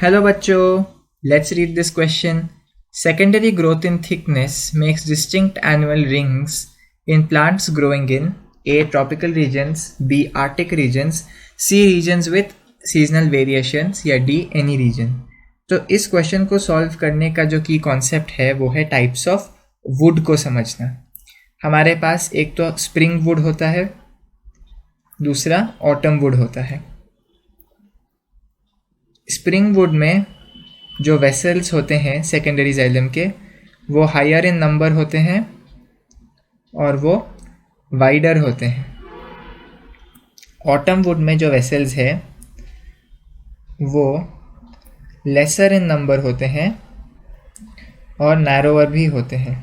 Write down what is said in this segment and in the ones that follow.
Hello बच्चों, let's read this question. Secondary growth in thickness makes distinct annual rings in plants growing in A. tropical regions, B. arctic regions, C. regions with seasonal variations या D. any region. तो इस question को solve करने का जो की concept है वो है टाइप्स ऑफ वुड को समझना। हमारे पास एक तो स्प्रिंग वुड होता है, दूसरा ऑटम वुड होता है। स्प्रिंग वुड में जो वेसल्स होते हैं सेकेंडरी जाइलम के वो हायर इन नंबर होते हैं और वो वाइडर होते हैं। ऑटम वुड में जो वेसल्स है वो लेसर इन नंबर होते हैं और नैरोअर भी होते हैं।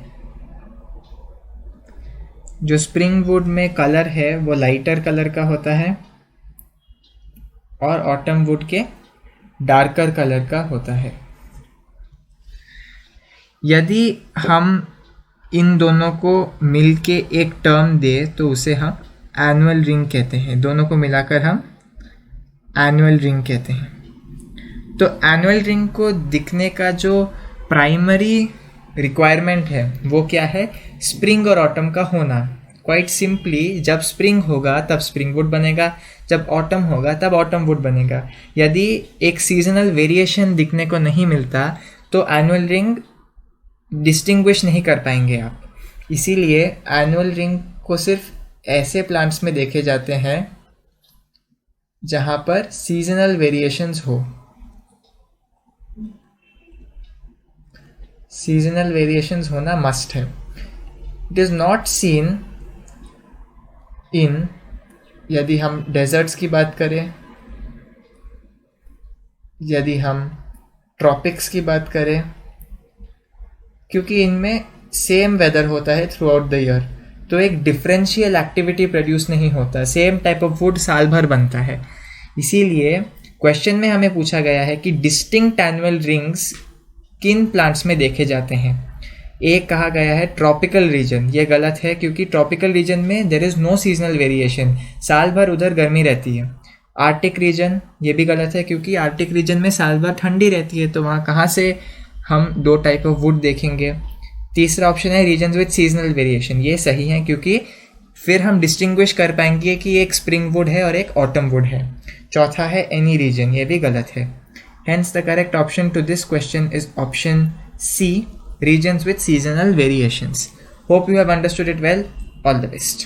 जो स्प्रिंग वुड में कलर है वो लाइटर कलर का होता है और ऑटम वुड के डार्कर कलर का होता है। यदि हम इन दोनों को मिलके एक टर्म दे तो उसे हम एनुअल रिंग कहते हैं। दोनों को मिलाकर हम एनुअल रिंग कहते हैं। तो एनुअल रिंग को दिखने का जो प्राइमरी रिक्वायरमेंट है वो क्या है? स्प्रिंग और ऑटम का होना। क्वाइट सिंपली, जब स्प्रिंग होगा तब स्प्रिंग वुड बनेगा, जब ऑटम होगा तब ऑटम वुड बनेगा। यदि एक सीजनल वेरिएशन दिखने को नहीं मिलता तो एनुअल रिंग डिस्टिंग्विश नहीं कर पाएंगे आप। इसीलिए एनुअल रिंग को सिर्फ ऐसे प्लांट्स में देखे जाते हैं जहाँ पर सीजनल वेरिएशंस हो। सीजनल वेरिएशंस होना मस्ट है। It is not seen in, यदि हम डेजर्ट्स की बात करें, यदि हम ट्रॉपिक्स की बात करें, क्योंकि इनमें सेम वेदर होता है थ्रू आउट द ईयर, तो एक डिफरेंशियल एक्टिविटी प्रोड्यूस नहीं होता। सेम टाइप ऑफ वुड साल भर बनता है। इसीलिए क्वेश्चन में हमें पूछा गया है कि डिस्टिंक्ट एनुअल रिंग्स किन प्लांट्स में देखे जाते हैं। एक कहा गया है ट्रॉपिकल रीजन। ये गलत है क्योंकि ट्रॉपिकल रीजन में there is no seasonal variation, साल भर उधर गर्मी रहती है। आर्टिक रीजन, ये भी गलत है क्योंकि आर्टिक रीजन में साल भर ठंडी रहती है, तो वहाँ कहाँ से हम दो टाइप ऑफ वुड देखेंगे। तीसरा ऑप्शन है रीजन्स विद सीजनल वेरिएशन, ये सही है क्योंकि फिर हम डिस्टिंग्विश कर पाएंगे कि एक स्प्रिंग वुड है और एक ऑटम वुड है। चौथा है एनी रीजन, ये भी गलत है। Hence the correct option to this question is option C, regions with seasonal variations. Hope you have understood it well. All the best.